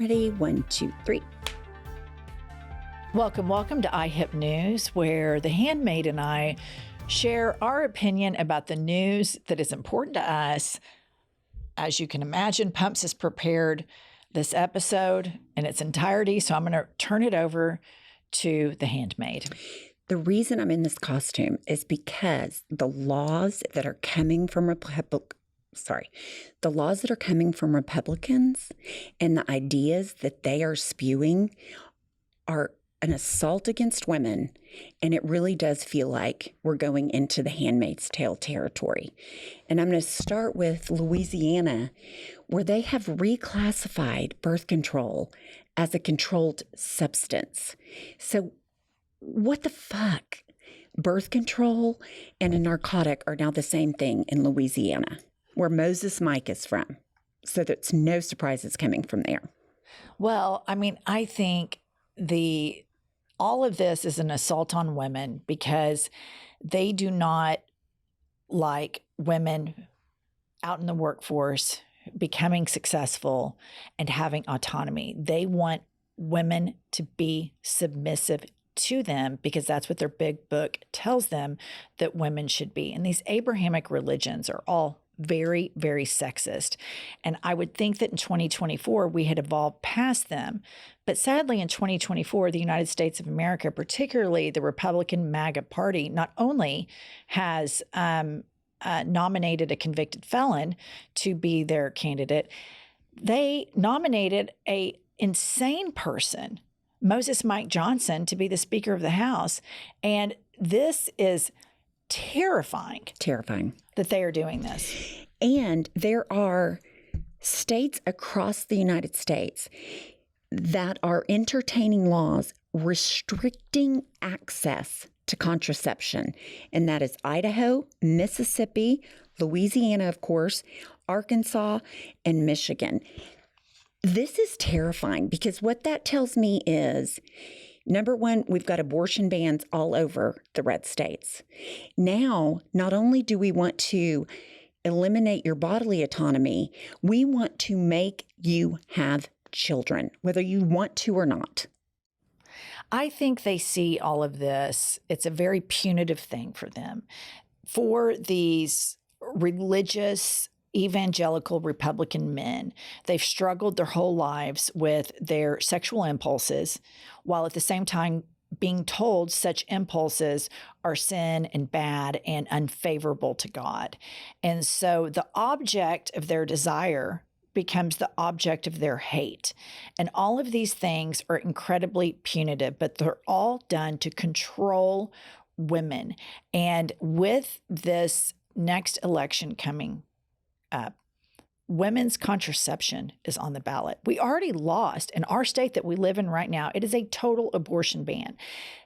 Ready? 1, 2, 3. Welcome to IHIP News, where the handmaid and I share our opinion about the news that is important to us. As you can imagine, Pumps has prepared this episode in its entirety, so I'm going to turn it over to the handmaid. The reason I'm in this costume is because the laws that are coming from Republicans and the ideas that they are spewing are an assault against women, and it really does feel like we're going into the Handmaid's Tale territory. And I'm going to start with Louisiana, where they have reclassified birth control as a controlled substance. So what the fuck? Birth control and a narcotic are now the same thing in Louisiana, where Moses Mike is from. So that's no surprise it's coming from there. Well, I mean, I think all of this is an assault on women because they do not like women out in the workforce becoming successful and having autonomy. They want women to be submissive to them because that's what their big book tells them that women should be. And these Abrahamic religions are all very, very sexist. And I would think that in 2024, we had evolved past them. But sadly, in 2024, the United States of America, particularly the Republican MAGA party, not only has nominated a convicted felon to be their candidate, they nominated an insane person, Moses Mike Johnson, to be the Speaker of the House. And this is terrifying. Terrifying. That they are doing this. And there are states across the United States that are entertaining laws restricting access to contraception. And that is Idaho, Mississippi, Louisiana, of course, Arkansas, and Michigan. This is terrifying because what that tells me is, number one, we've got abortion bans all over the red states. Now, not only do we want to eliminate your bodily autonomy, we want to make you have children, whether you want to or not. I think they see all of this. It's a very punitive thing for them. For these religious evangelical Republican men, they've struggled their whole lives with their sexual impulses, while at the same time being told such impulses are sin and bad and unfavorable to God. And so the object of their desire becomes the object of their hate. And all of these things are incredibly punitive, but they're all done to control women. And with this next election coming up, women's contraception is on the ballot. We already lost in our state that we live in right now. It is a total abortion ban.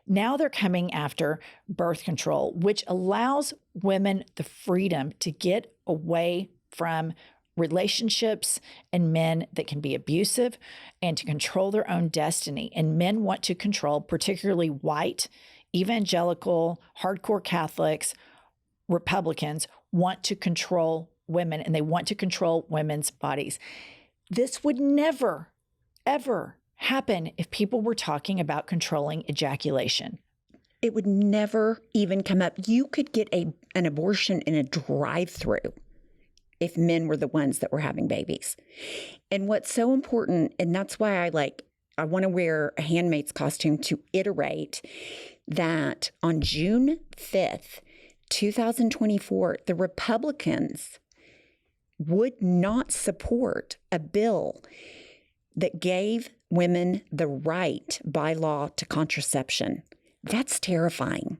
Now they're coming after birth control, which allows women the freedom to get away from relationships and men that can be abusive and to control their own destiny. And men want to control, particularly white, evangelical, hardcore Catholics, Republicans want to control women, and they want to control women's bodies. This would never, ever happen if people were talking about controlling ejaculation. It would never even come up. You could get an abortion in a drive-through if men were the ones that were having babies. And what's so important, and that's why I want to wear a handmaid's costume to iterate that on June 5th, 2024, the Republicans would not support a bill that gave women the right by law to contraception. That's terrifying.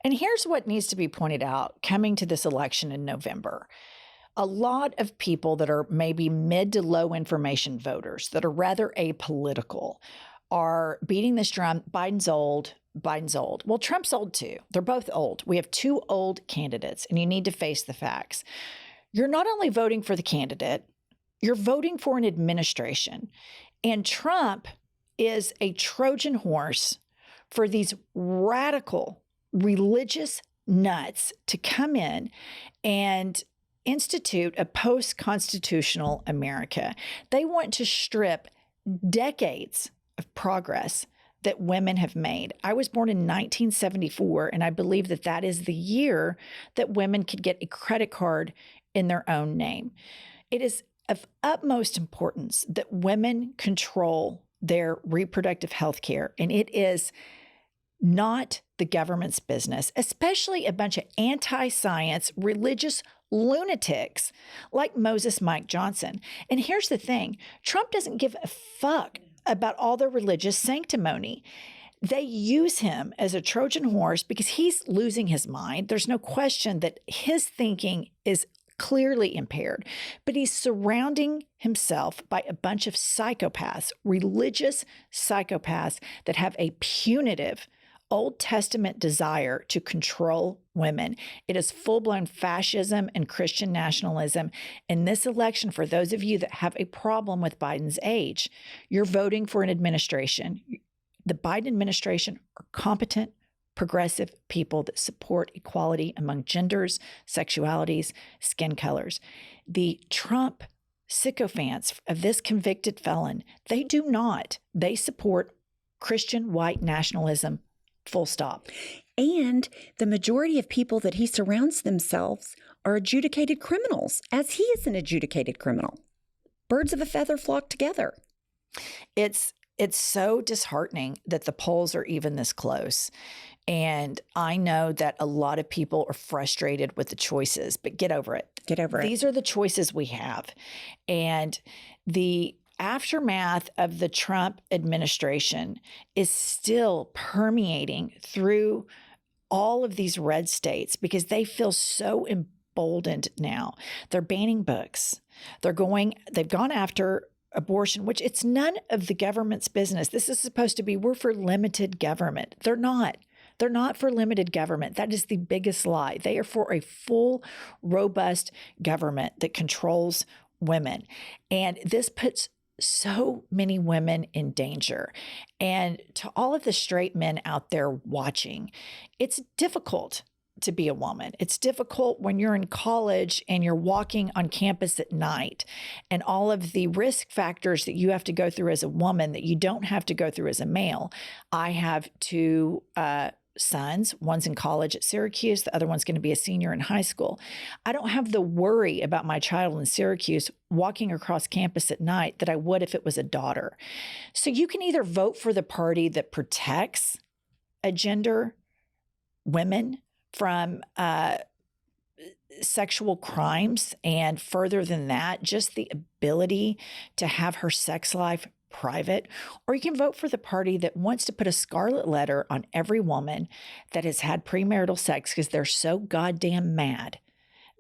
And here's what needs to be pointed out coming to this election in November. A lot of people that are maybe mid to low information voters that are rather apolitical are beating this drum. Biden's old. Well, Trump's old too. They're both old. We have two old candidates, and you need to face the facts. You're not only voting for the candidate, you're voting for an administration. And Trump is a Trojan horse for these radical religious nuts to come in and institute a post-constitutional America. They want to strip decades of progress that women have made. I was born in 1974, and I believe that that is the year that women could get a credit card in their own name. It is of utmost importance that women control their reproductive health care, and it is not the government's business, especially a bunch of anti-science, religious lunatics like Moses Mike Johnson. And here's the thing, Trump doesn't give a fuck about all the religious sanctimony. They use him as a Trojan horse because he's losing his mind. There's no question that his thinking is clearly impaired, but he's surrounding himself by a bunch of psychopaths, religious psychopaths that have a punitive Old Testament desire to control women. It is full-blown fascism and Christian nationalism. In this election, for those of you that have a problem with Biden's age, you're voting for an administration. The Biden administration are competent, progressive people that support equality among genders, sexualities, skin colors. The Trump sycophants of this convicted felon, they do not. They support Christian white nationalism, full stop. And the majority of people that he surrounds themselves are adjudicated criminals, as he is an adjudicated criminal. Birds of a feather flock together. It's so disheartening that the polls are even this close. And I know that a lot of people are frustrated with the choices, but get over it. Get over it. These are the choices we have. And the aftermath of the Trump administration is still permeating through all of these red states because they feel so emboldened now. They're banning books. They've gone after abortion, which it's none of the government's business. This is supposed to be, we're for limited government. They're not. They're not for limited government. That is the biggest lie. They are for a full, robust government that controls women. And this puts so many women in danger. And to all of the straight men out there watching, it's difficult to be a woman. It's difficult when you're in college and you're walking on campus at night and all of the risk factors that you have to go through as a woman that you don't have to go through as a male. I have two sons. One's in college at Syracuse. The other one's going to be a senior in high school. I don't have the worry about my child in Syracuse walking across campus at night that I would if it was a daughter. So you can either vote for the party that protects agender women from sexual crimes, and further than that, just the ability to have her sex life private, or you can vote for the party that wants to put a scarlet letter on every woman that has had premarital sex because they're so goddamn mad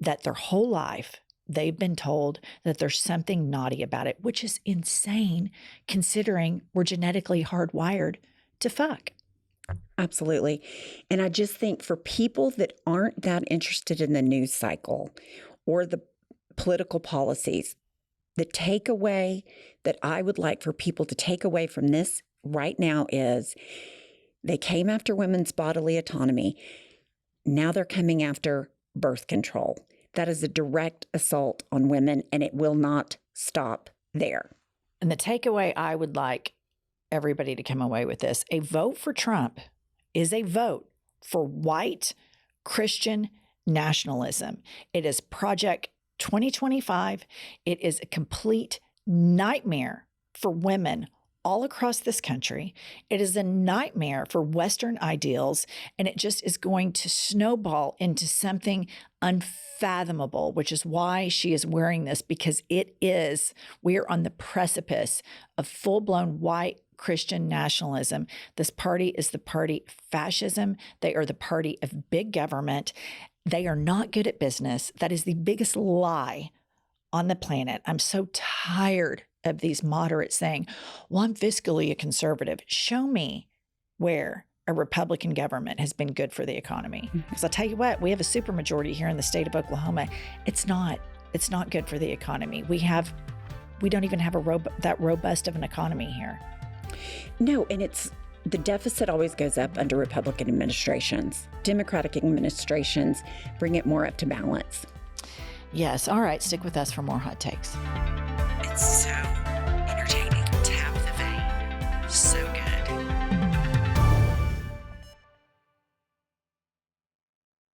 that their whole life they've been told that there's something naughty about it, which is insane considering we're genetically hardwired to fuck. Absolutely. And I just think for people that aren't that interested in the news cycle or the political policies, the takeaway that I would like for people to take away from this right now is they came after women's bodily autonomy. Now they're coming after birth control. That is a direct assault on women, and it will not stop there. And the takeaway I would like everybody to come away with this, a vote for Trump is a vote for white Christian nationalism. It is Project 2025. It is a complete nightmare for women all across this country. It is a nightmare for Western ideals, and it just is going to snowball into something unfathomable, which is why she is wearing this, because we are on the precipice of full-blown white Christian nationalism. This party is the party of fascism. They are the party of big government. They are not good at business. That is the biggest lie on the planet. I'm so tired of these moderates saying, well, I'm fiscally a conservative. Show me where a Republican government has been good for the economy. Because I'll tell you what, we have a supermajority here in the state of Oklahoma. It's not good for the economy. We don't even have that robust of an economy here. No, and the deficit always goes up under Republican administrations. Democratic administrations bring it more up to balance. Yes. All right. Stick with us for more hot takes. It's so